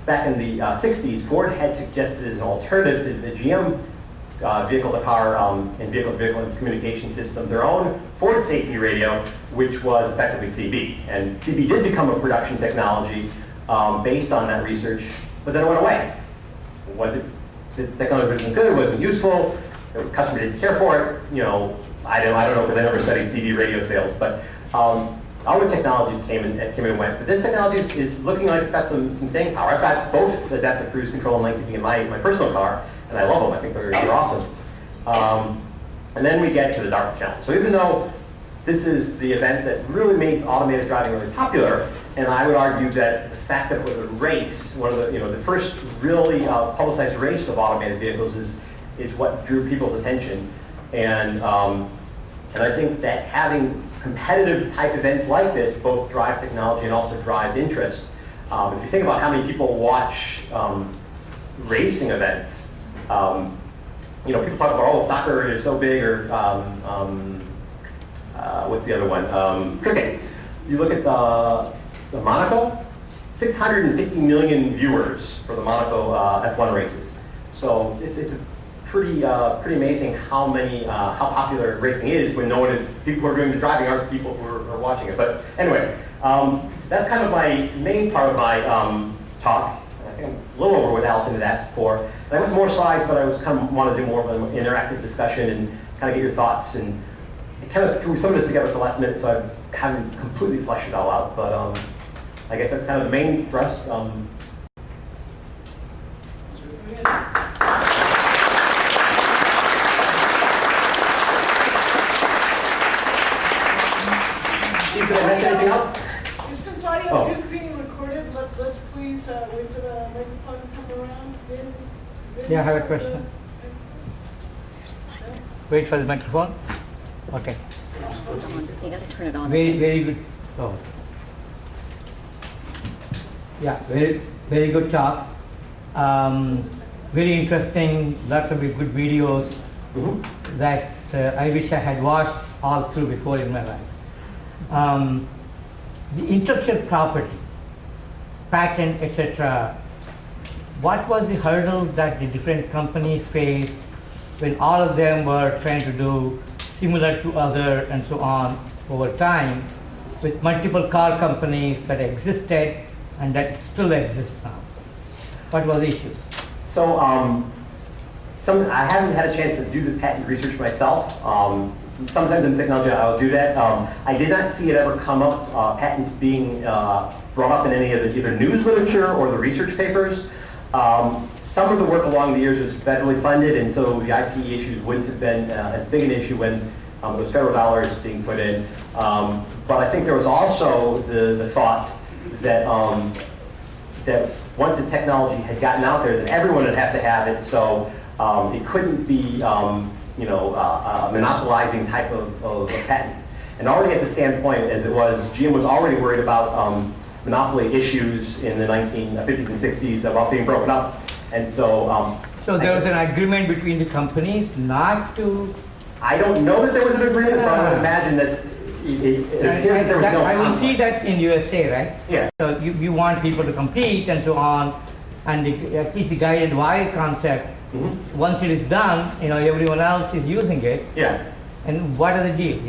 back in the 60s, Ford had suggested as an alternative to the GM vehicle-to-car and vehicle-to-vehicle communication system, their own Ford safety radio, which was effectively CB. And CB did become a production technology based on that research, but then it went away. The technology wasn't good, it wasn't useful, the customer didn't care for it. I don't know because I never studied CB radio sales, but other technologies came and went. But this technology is looking like it's got some staying power. I've got both adaptive cruise control and lane keeping in my personal car, and I love them. I think they're awesome. And then we get to the dark channel. So even though this is the event that really made automated driving really popular, and I would argue that the fact that it was a race, one of the first really publicized race of automated vehicles is what drew people's attention. And I think that having competitive type events like this both drive technology and also drive interest. If you think about how many people watch racing events, people talk about, soccer is so big, or what's the other one? Cricket. You look at the Monaco, 650 million viewers for the Monaco F1 races. So it's a pretty amazing how popular racing is when people who are doing the driving aren't people who are watching it. But anyway, that's kind of my main part of my talk. I think I'm a little over what Allison had asked for. And I have some more slides, but I was kind of want to do more of an interactive discussion and kind of get your thoughts. And I kind of threw some of this together at the last minute, so I haven't completely fleshed it all out. But I guess that's kind of the main thrust. Did I mess anything up? Since audio is being recorded, let's please wait for the microphone to come around. Yeah, I have a question. Wait for the microphone. Okay. It's on. You got to turn it on. Very good. Oh. Yeah, very good talk. Very interesting. Lots of good videos that I wish I had watched all through before in my life. The intellectual property, patent, etc. What was the hurdle that the different companies faced when all of them were trying to do similar to other and so on over time, with multiple car companies that existed and that still exist now? What was the issue? So I haven't had a chance to do the patent research myself. Sometimes in technology I'll do that. I did not see it ever come up, patents being brought up in any of the either news literature or the research papers. Some of the work along the years was federally funded, and so the IP issues wouldn't have been as big an issue when there was federal dollars being put in. But I think there was also the thought that that once the technology had gotten out there, that everyone would have to have it, so it couldn't be a monopolizing type of patent. And already at the standpoint as it was, GM was already worried about monopoly issues in the 1950s and 60s about being broken up. And so... so there was an agreement between the companies not to I don't know that there was an agreement, but I would imagine that it appears that there was no I will conflict. see that in USA, right? Yeah. So you want people to compete and so on, and at least the guided wire concept, once it is done, everyone else is using it. Yeah. And what are the deals?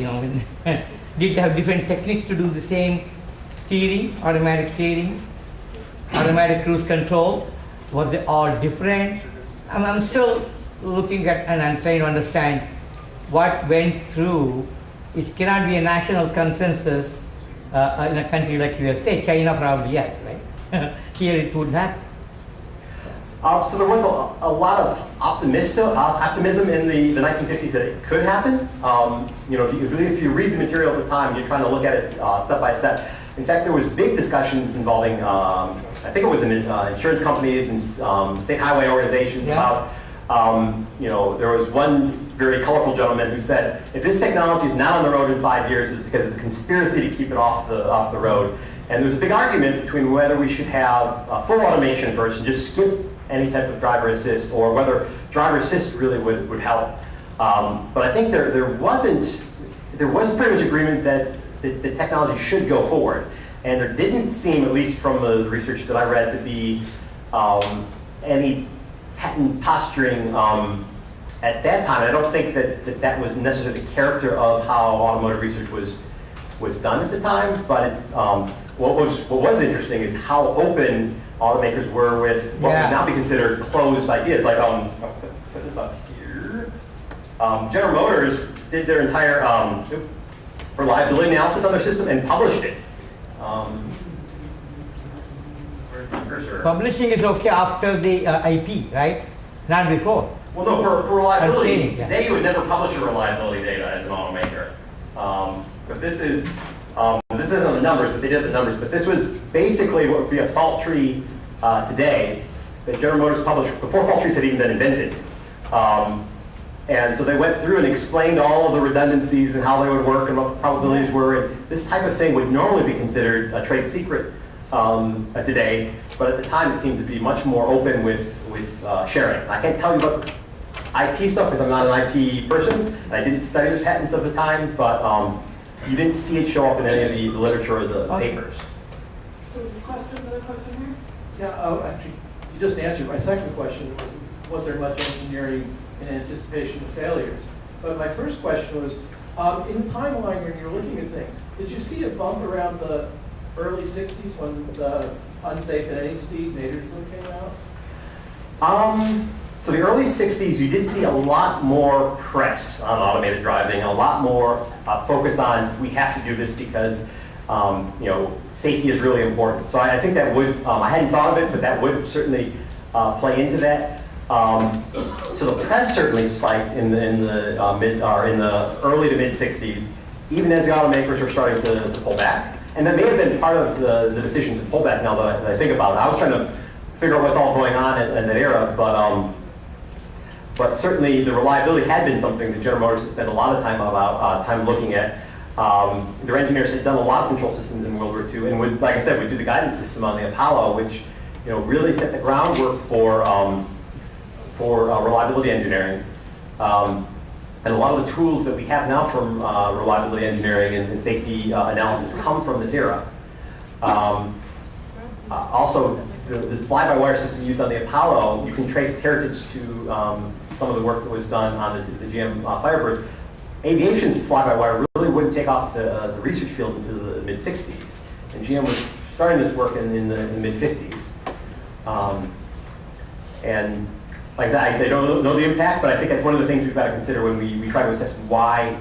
Did they have different techniques to do the same steering, automatic cruise control? Was it all different? I'm still looking at and I'm trying to understand what went through. It cannot be a national consensus in a country like USA. China probably yes, right? Here it would happen. So there was a lot of optimism in the 1950s that it could happen. If you read the material at the time, you're trying to look at it step by step. In fact, there was big discussions involving, I think it was insurance companies and state highway organizations about, there was one very colorful gentleman who said, if this technology is not on the road in 5 years, it's because it's a conspiracy to keep it off the road. And there was a big argument between whether we should have full automation first and just skip any type of driver assist, or whether driver assist really would help. But I think there was pretty much agreement that the technology should go forward. And there didn't seem, at least from the research that I read, to be any patent posturing at that time. I don't think that was necessarily the character of how automotive research was done at the time. But it's, what was interesting is how open automakers were with what would now be considered closed ideas. Like, I'll put this up here. General Motors did their entire reliability analysis on their system and published it. Where's my cursor? Publishing is okay after the IP, right? Not before. Well, no, for reliability, Training, yeah. today you would never publish your reliability data as an automaker. But this isn't the numbers, but they did the numbers. But this was basically what would be a fault tree today that General Motors published before fault trees had even been invented. And so they went through and explained all of the redundancies and how they would work and what the probabilities were. And this type of thing would normally be considered a trade secret today, but at the time it seemed to be much more open with sharing. I can't tell you about IP stuff because I'm not an IP person, and I didn't study the patents of the time, but you didn't see it show up in any of the literature or the papers. So, another question here? Yeah, actually, you just answered my second question, was there much engineering in anticipation of failures? But my first question was, in the timeline when you're looking at things, did you see a bump around the early 60s when the unsafe at any speed native came out? So the early 60s, you did see a lot more press on automated driving, a lot more focus on we have to do this because safety is really important. So I think that would, I hadn't thought of it, but that would certainly play into that. So the press certainly spiked in the early to mid 60s, even as the automakers were starting to pull back. And that may have been part of the decision to pull back. Now that I think about it, I was trying to figure out what's all going on in that era, but certainly the reliability had been something that General Motors had spent a lot of time looking at. Their engineers had done a lot of control systems in World War II, and would, like I said, would do the guidance system on the Apollo, which really set the groundwork for reliability engineering. And a lot of the tools that we have now from reliability engineering and safety analysis come from this era. Also, this fly-by-wire system used on the Apollo, you can trace its heritage to some of the work that was done on the GM Firebird. Aviation fly-by-wire really wouldn't take off as a research field until the mid-60s. And GM was starting this work in the mid-50s. And like I said, I don't know the impact, but I think that's one of the things we've got to consider when we try to assess why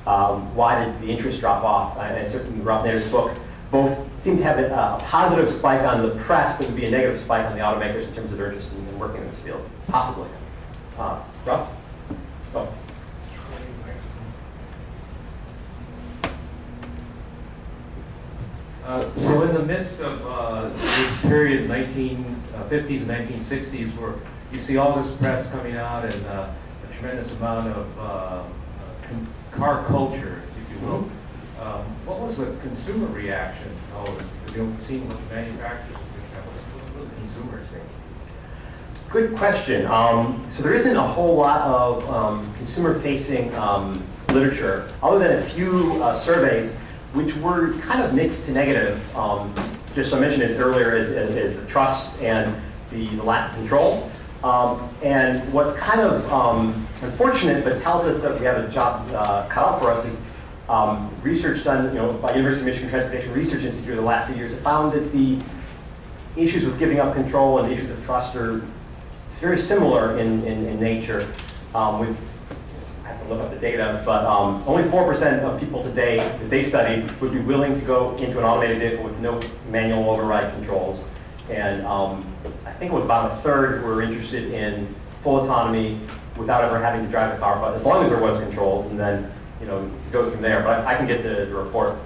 did the interest drop off. And certainly Ralph Nader's book both seem to have a positive spike on the press, but would be a negative spike on the automakers in terms of their interest in working in this field, possibly. Ralph? Oh. So in the midst of this period, 1950s and 1960s, where you see all this press coming out and a tremendous amount of car culture, if you will, what was the consumer reaction to all this? Because you don't see what the manufacturers think, what do the consumers think? Good question. So there isn't a whole lot of consumer-facing literature, other than a few surveys, which were kind of mixed to negative. Just so I mentioned this earlier, is the trust and the lack of control. And what's kind of unfortunate, but tells us that we have a job cut out for us, is research done, by University of Michigan Transportation Research Institute over the last few years have found that the issues with giving up control and issues of trust are very similar in nature. I have to look up the data, but only 4% of people today that they studied would be willing to go into an automated vehicle with no manual override controls. And I think it was about a third were interested in full autonomy without ever having to drive the car, but as long as there was controls, and then it goes from there. But I can get the report.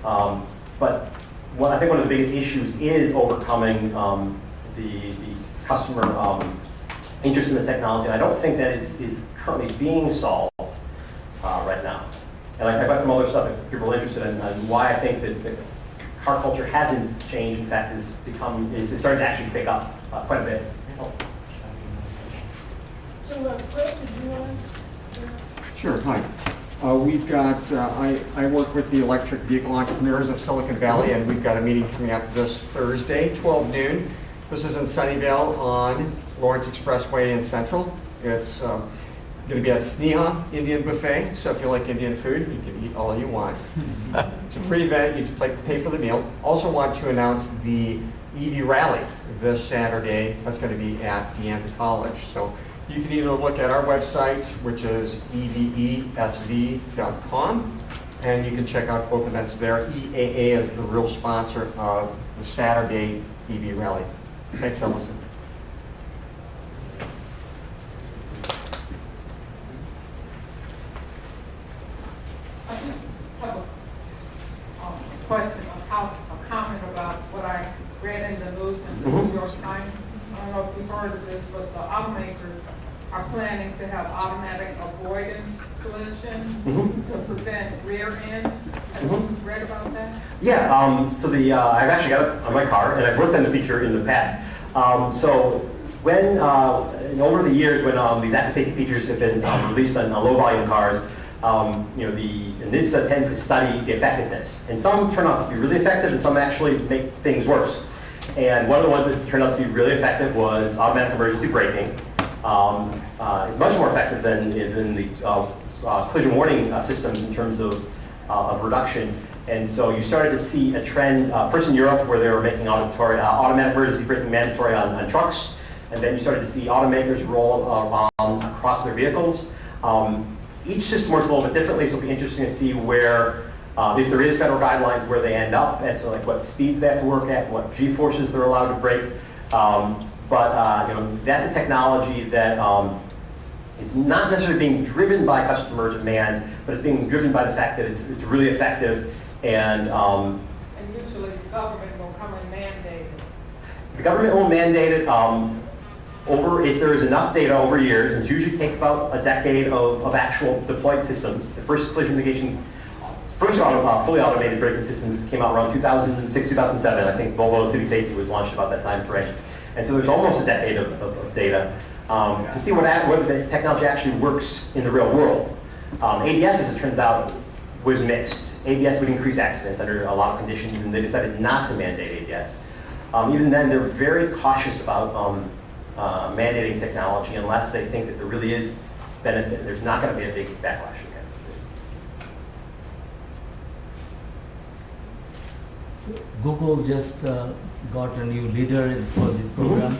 But I think one of the biggest issues is overcoming the customer interest in the technology, and I don't think that is currently being solved right now. And I've got some other stuff that people are interested in, and why I think that the car culture hasn't changed. In fact, is starting to actually pick up quite a bit. So, Chris, did you want to? Sure, hi. We've got, I work with the electric vehicle entrepreneurs of Silicon Valley, and we've got a meeting coming up this Thursday, 12 noon. This is in Sunnyvale on Lawrence Expressway in Central. It's going to be at Sneha Indian Buffet, so if you like Indian food, you can eat all you want. It's a free event, you just pay for the meal. Also want to announce the EV Rally this Saturday. That's going to be at De Anza College. So you can either look at our website, which is evesv.com, and you can check out both events there. EAA is the real sponsor of the Saturday EV Rally. Thanks, Ellison. I just have a question, a comment about what I read in the news in the New York Times. I don't know if you've heard of this, but the automakers are planning to have automatic avoidance collision to prevent rear end. Have you read about that? Yeah, so I've actually got it on my car, and I've worked on the feature in the past. So when, over the years, when these active safety features have been released on low volume cars, the NHTSA tends to study the effectiveness. And some turn out to be really effective, and some actually make things worse. And one of the ones that turned out to be really effective was automatic emergency braking. It's much more effective than the collision warning systems in terms of reduction. And so you started to see a trend, first in Europe, where they were making automatic emergency braking mandatory on trucks. And then you started to see automakers roll across their vehicles. Each system works a little bit differently, so it'll be interesting to see where, if there is federal guidelines, where they end up, as to like what speeds they have to work at, what G-forces they're allowed to brake. But that's a technology that is not necessarily being driven by customer demand, but it's being driven by the fact that it's really effective. And usually the government will come and mandate it. The government will mandate it if there is enough data over years. And it usually takes about a decade of actual deployed systems. The first collision mitigation, fully automated braking systems came out around 2006, 2007. I think Volvo City Safety was launched about that time frame. And so there's almost a decade of data to see whether the technology actually works in the real world. ABS, as it turns out, was mixed. ABS would increase accidents under a lot of conditions, and they decided not to mandate ABS. Even then, they're very cautious about mandating technology unless they think that there really is benefit. There's not going to be a big backlash against it. Google just got a new leader for the program.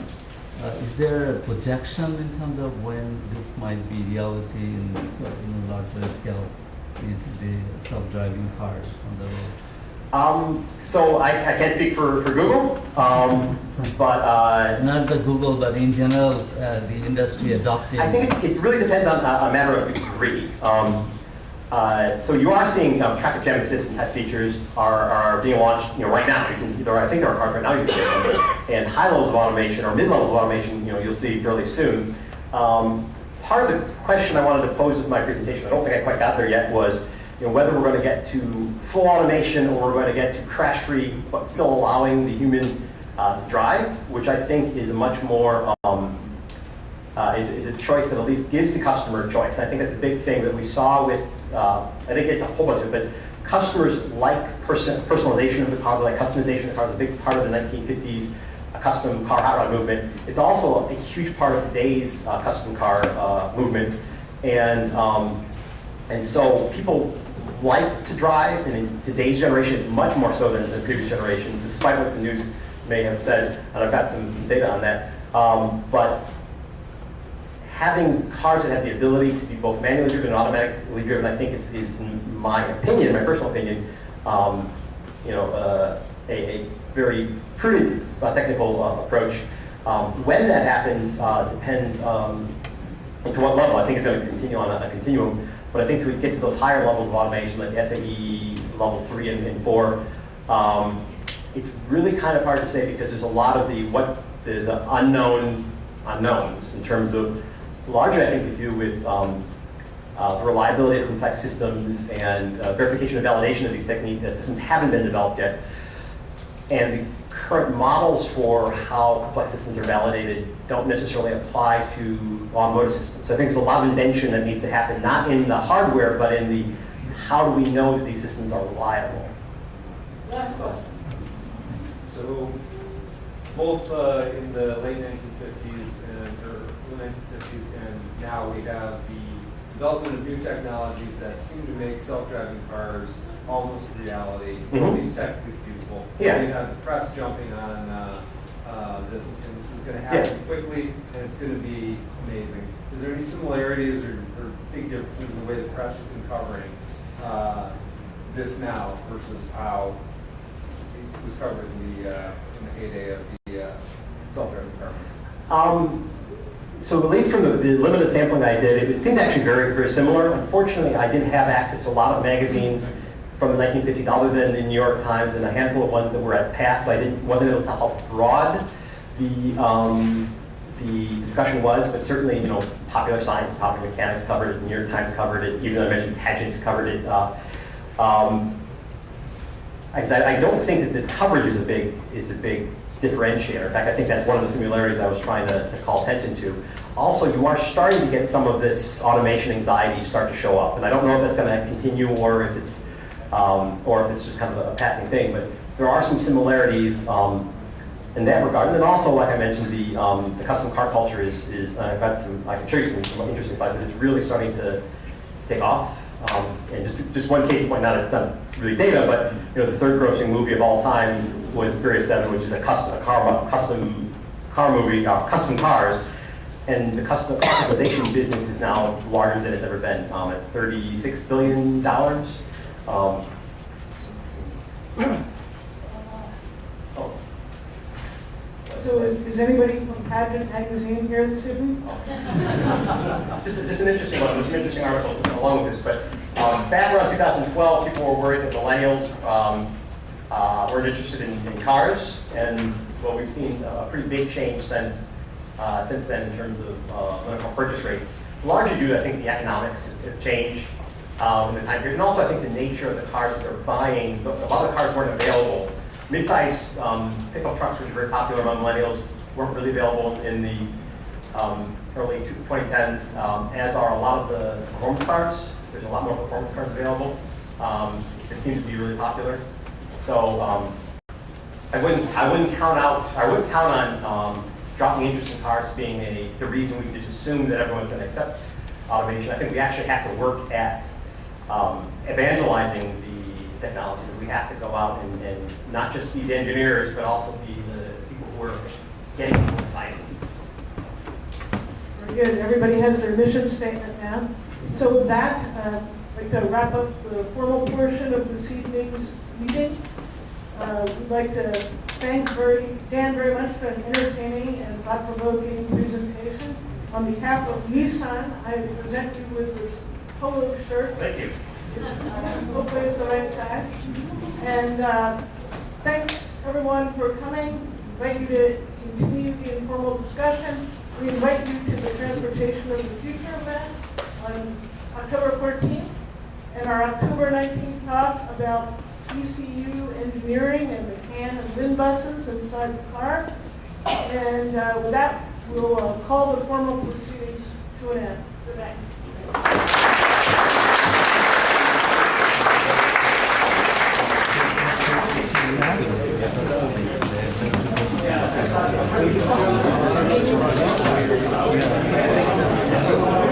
Is there a projection in terms of when this might be reality in larger scale? Is the self-driving cars on the road? So I can't speak for Google, but not the Google, but in general, the industry adopting. I think it really depends on a matter of degree. So you are seeing traffic jam assist type features are being launched right now. I think there are cars right now you can get them. And high levels of automation or mid levels of automation you'll see fairly soon. Part of the question I wanted to pose with my presentation, I don't think I quite got there yet, was whether we're going to get to full automation or we're going to get to crash-free, but still allowing the human to drive, which I think is a much more is a choice that at least gives the customer a choice. I think that's a big thing that we saw with, I think it's a whole bunch of it, but customers like personalization of the car, like customization of the car was a big part of the 1950s custom car hot rod movement. It's also a huge part of today's custom car movement. And so people like to drive, and in today's generation is much more so than the previous generations, despite what the news may have said, and I've got some data on that. But having cars that have the ability to be both manually driven and automatically driven, I think is in my opinion, my personal opinion, a very prudent technical approach. When that happens depends to what level. I think it's going to continue on a continuum. But I think to get to those higher levels of automation, like SAE levels 3 and 4, it's really kind of hard to say because there's a lot of the unknowns in terms of largely I think to do with the reliability of complex systems and verification and validation of these systems haven't been developed yet. And the current models for how complex systems are validated don't necessarily apply to automotive systems. So I think there's a lot of invention that needs to happen, not in the hardware, but in the how do we know that these systems are reliable. So both in the late 1950s and early 1950s and now we have the development of new technologies that seem to make self-driving cars almost reality, at least technically feasible. Yeah. You have the press jumping on this and saying this is going to happen quickly and it's going to be amazing. Is there any similarities or big differences in the way the press has been covering this now versus how it was covered in the heyday of the self-driving car? So at least from the limited sampling I did, it seemed actually very, very similar. Unfortunately, I didn't have access to a lot of magazines from the 1950s other than the New York Times and a handful of ones that were at PAT, so I wasn't able to tell how broad the discussion was, but certainly, Popular Science, Popular Mechanics covered it, the New York Times covered it, even though I mentioned Pageant covered it. I don't think that the coverage is a big differentiator. In fact, I think that's one of the similarities I was trying to call attention to. Also, you are starting to get some of this automation anxiety start to show up, and I don't know if that's going to continue or if it's just kind of a passing thing. But there are some similarities in that regard. And then also, like I mentioned, the custom car culture is I've got I can show you some interesting slides, but it's really starting to take off. And just one case in point, it's not really data, but the third grossing movie of all time was Furious 7, which is a custom car movie, custom cars. And the customization business is now larger than it's ever been, at $36 billion. So is anybody from Pageant Magazine here this evening? Just an interesting one. There's some interesting articles along with this, but back around 2012, people were worried that millennials weren't interested in cars, and we've seen a pretty big change since then in terms of millennial purchase rates. Largely due to, I think, the economics have changed in the time period, and also I think the nature of the cars that they're buying. A lot of the cars weren't available. Mid-size pickup trucks, which are very popular among millennials, weren't really available in the early 2010s, as are a lot of the performance cars. There's a lot more performance cars available. It seems to be really popular. So I wouldn't count on dropping interest in cars being the reason we can just assume that everyone's going to accept automation. I think we actually have to work at evangelizing the technology. We have to go out and not just be the engineers, but also be the people who are getting people excited. Very good. Everybody has their mission statement now. So with that, I'd like to wrap up the formal portion of this evening's meeting. We'd like to thank Dan very much for an entertaining and thought-provoking presentation. On behalf of Nissan, I present you with this polo shirt. Thank you. Hopefully it's the right size. And thanks everyone for coming. We invite you to continue the informal discussion. We invite you to the Transportation of the Future event on October 14th and our October 19th talk about ECU engineering and the CAN and VIN buses inside the car. And with that, we'll call the formal proceedings to an end. Good night. Yeah.